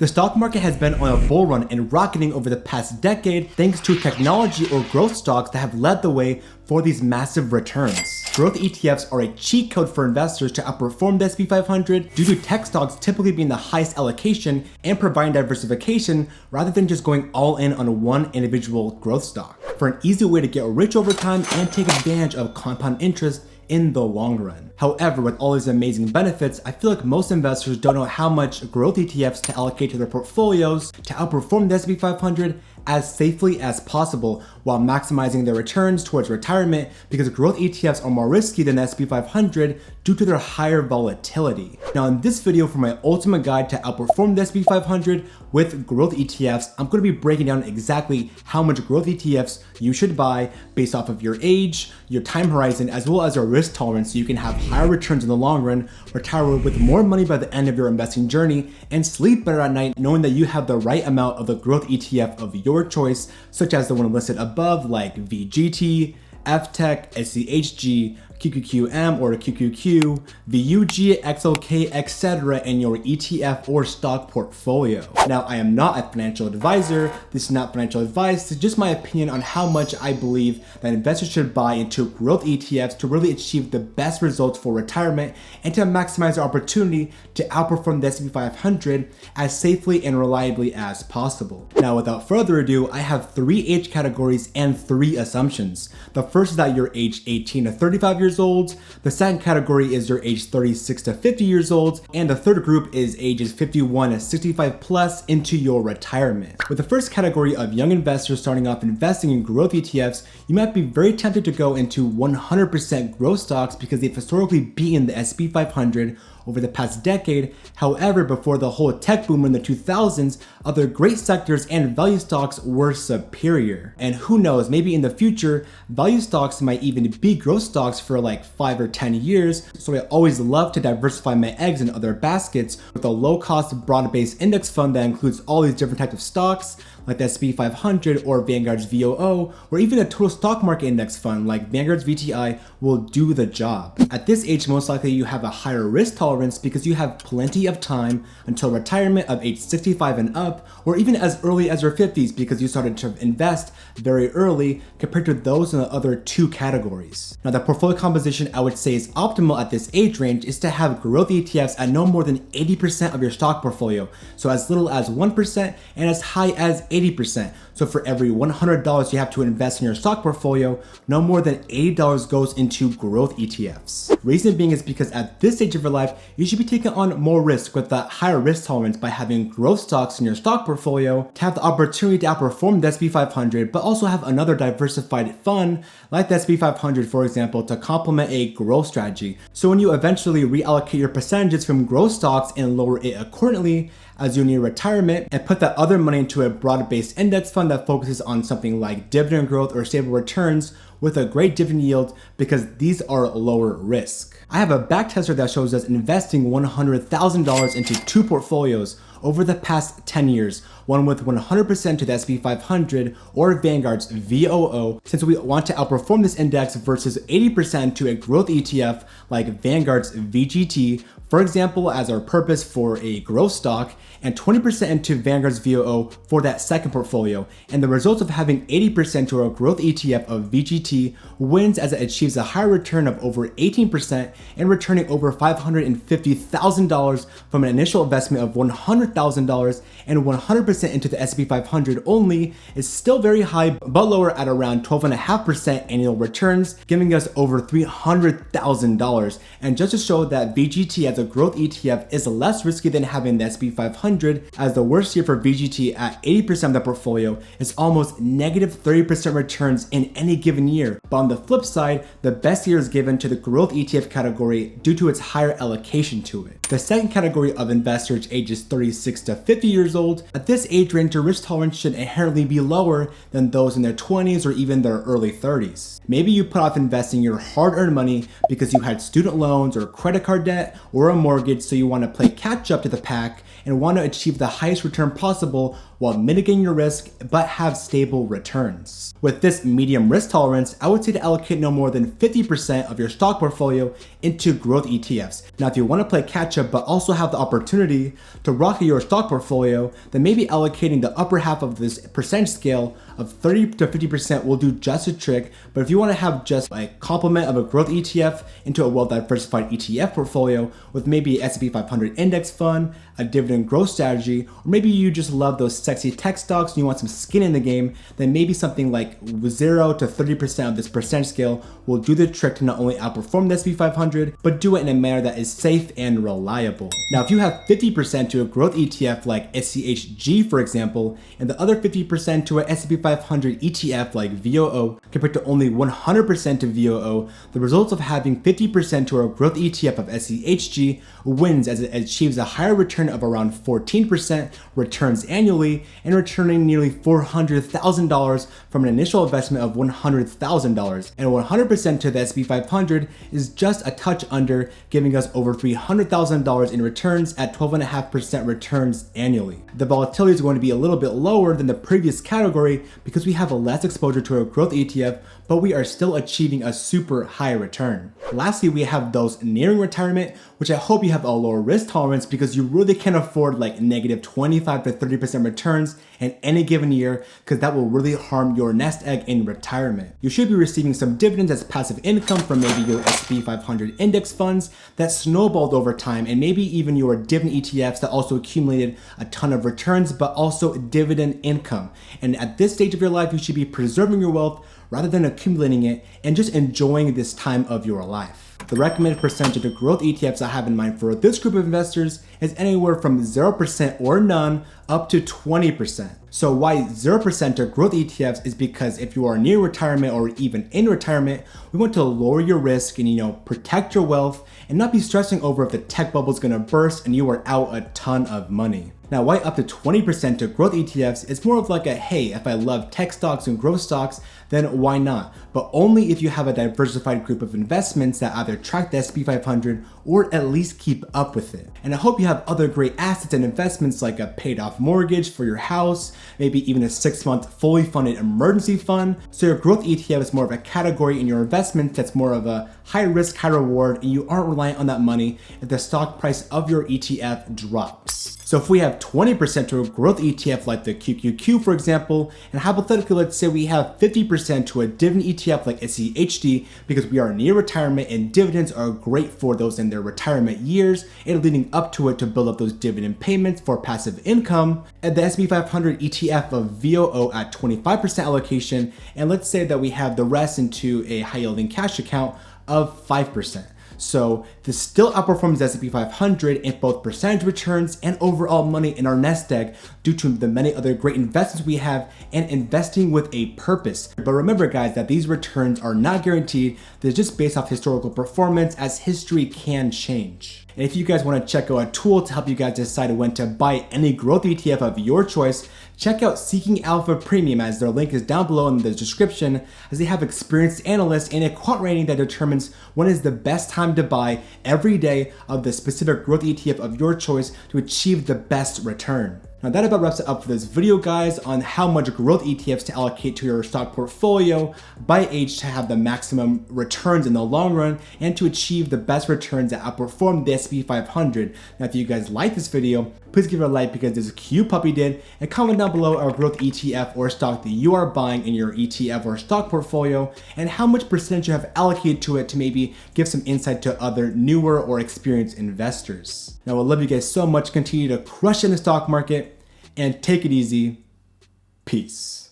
The stock market has been on a bull run and rocketing over the past decade thanks to technology or growth stocks that have led the way for these massive returns. Growth ETFs are a cheat code for investors to outperform the S&P 500 due to tech stocks typically being the highest allocation and providing diversification rather than just going all in on one individual growth stock. For an easy way to get rich over time and take advantage of compound interest in the long run. However, with all these amazing benefits, I feel like most investors don't know how much growth ETFs to allocate to their portfolios to outperform the S&P 500 as safely as possible while maximizing their returns towards retirement, because growth ETFs are more risky than the S&P 500 due to their higher volatility. Now in this video, for my ultimate guide to outperform the S&P 500 with growth ETFs, I'm going to be breaking down exactly how much growth ETFs you should buy based off of your age, your time horizon, as well as your risk tolerance, so you can have higher returns in the long run, retire with more money by the end of your investing journey, and sleep better at night knowing that you have the right amount of the growth ETF of your choice, such as the one listed above like VGT, FTEC, SCHD, QQQM or QQQ, VOO, XOK, etc. in your ETF or stock portfolio. Now, I am not a financial advisor. This is not financial advice. It's just my opinion on how much I believe that investors should buy into growth ETFs to really achieve the best results for retirement and to maximize the opportunity to outperform the S&P 500 as safely and reliably as possible. Now, without further ado, I have 3 age categories and 3 assumptions. The first is that you're age 18 to 35 years old. The second category is your age 36 to 50 years old. And the third group is ages 51 to 65 plus into your retirement. With the first category of young investors starting off investing in growth ETFs, you might be very tempted to go into 100% growth stocks because they've historically beaten the S&P 500 over the past decade. However, before the whole tech boom in the 2000s, other great sectors and value stocks were superior. And who knows, maybe in the future, value stocks might even be growth stocks for like 5 or 10 years. So I always love to diversify my eggs in other baskets with a low-cost, broad-based index fund that includes all these different types of stocks, like the S&P 500 or Vanguard's VOO, or even a total stock market index fund like Vanguard's VTI will do the job. At this age, most likely you have a higher risk tolerance because you have plenty of time until retirement of age 65 and up, or even as early as your 50s because you started to invest very early compared to those in the other 2 categories. Now, the portfolio composition I would say is optimal at this age range is to have growth ETFs at no more than 80% of your stock portfolio, so as little as 1% and as high as 80%. So for every $100 you have to invest in your stock portfolio, no more than $80 goes into growth ETFs. Reason being is because at this stage of your life, you should be taking on more risk with a higher risk tolerance by having growth stocks in your stock portfolio to have the opportunity to outperform the S&P 500, but also have another diversified fund like the S&P 500, for example, to complement a growth strategy. So when you eventually reallocate your percentages from growth stocks and lower it accordingly as you near retirement and put that other money into a broad-based index fund that focuses on something like dividend growth or stable returns with a great dividend yield, because these are lower risk. I have a backtester that shows us investing $100,000 into 2 portfolios over the past 10 years, one with 100% to the S&P 500 or Vanguard's VOO, since we want to outperform this index, versus 80% to a growth ETF like Vanguard's VGT, for example, as our purpose for a growth stock, and 20% into Vanguard's VOO for that second portfolio. And the result of having 80% to our growth ETF of VGT wins as it achieves a higher return of over 18% and returning over $550,000 from an initial investment of $100,000, and 100% into the S&P 500 only is still very high, but lower at around 12.5% annual returns, giving us over $300,000. And just to show that VGT as a growth ETF is less risky than having the S&P 500, as the worst year for VGT at 80% of the portfolio is almost negative 30% returns in any given year. But on the flip side, the best year is given to the growth ETF category due to its higher allocation to it. The second category of investors ages 36 to 50 years old, at this age range, your risk tolerance should inherently be lower than those in their 20s or even their early 30s. Maybe you put off investing your hard-earned money because you had student loans or credit card debt or a mortgage, so you want to play catch up to the pack and want to achieve the highest return possible while mitigating your risk but have stable returns. With this medium risk tolerance, I would say to allocate no more than 50% of your stock portfolio into growth ETFs. Now, if you want to play catch up but also have the opportunity to rocket your stock portfolio, then maybe allocating the upper half of this percentage scale of 30 to 50% will do just a trick. But if you want to have just a complement of a growth ETF into a well-diversified ETF portfolio with maybe S&P 500 index fund, a dividend growth strategy, or maybe you just love those sexy tech stocks and you want some skin in the game, then maybe something like 0 to 30% of this percentage scale will do the trick to not only outperform the S&P 500, but do it in a manner that is safe and reliable. Now, if you have 50% to a growth ETF like SCHG, for example, and the other 50% to a S&P 500 ETF like VOO, compared to only 100% to VOO, the results of having 50% to a growth ETF of SCHG wins as it achieves a higher return of around 14% returns annually and returning nearly $400,000 from an initial investment of $100,000. And 100% to the S&P 500 is just a touch under, giving us over $300,000 in returns at 12.5% returns annually. The volatility is going to be a little bit lower than the previous category because we have a less exposure to a growth ETF, but we are still achieving a super high return. Lastly, we have those nearing retirement, which I hope you have a lower risk tolerance because you really can't afford like negative 25 to 30% returns in any given year, because that will really harm your nest egg in retirement. You should be receiving some dividends as passive income from maybe your S&P 500 index funds that snowballed over time, and maybe even your dividend ETFs that also accumulated a ton of returns, but also dividend income. And at this stage of your life, you should be preserving your wealth rather than accumulating it and just enjoying this time of your life. The recommended percentage of growth ETFs I have in mind for this group of investors is anywhere from 0% or none up to 20%. So why 0% to growth ETFs is because if you are near retirement or even in retirement, we want to lower your risk and protect your wealth and not be stressing over if the tech bubble is going to burst and you are out a ton of money. Now, why up to 20% to growth ETFs? It's more of like a, hey, if I love tech stocks and growth stocks, then why not? But only if you have a diversified group of investments that either track the S&P 500 or at least keep up with it. And I hope you have other great assets and investments like a paid off mortgage for your house, maybe even a 6-month fully funded emergency fund. So your growth ETF is more of a category in your investments that's more of a high risk, high reward, and you aren't reliant on that money if the stock price of your ETF drops. So if we have 20% to a growth ETF like the QQQ, for example, and hypothetically, let's say we have 50% to a dividend ETF like SCHD because we are near retirement and dividends are great for those in their retirement years and leading up to it to build up those dividend payments for passive income, and the S&P 500 ETF of VOO at 25% allocation, and let's say that we have the rest into a high yielding cash account of 5%. So this still outperforms the S&P 500 in both percentage returns and overall money in our nest egg due to the many other great investments we have and investing with a purpose. But remember guys that these returns are not guaranteed. They're just based off historical performance as history can change. And if you guys want to check out a tool to help you guys decide when to buy any growth ETF of your choice, check out Seeking Alpha Premium, as their link is down below in the description, as they have experienced analysts and a quant rating that determines when is the best time to buy every day of the specific growth ETF of your choice to achieve the best return. Now that about wraps it up for this video guys on how much growth ETFs to allocate to your stock portfolio by age to have the maximum returns in the long run and to achieve the best returns that outperform the S&P 500. Now if you guys like this video, please give it a like because this cute puppy did, and comment down below a growth ETF or stock that you are buying in your ETF or stock portfolio and how much percentage you have allocated to it to maybe give some insight to other newer or experienced investors. Now I love you guys so much. Continue to crush in the stock market and take it easy. Peace.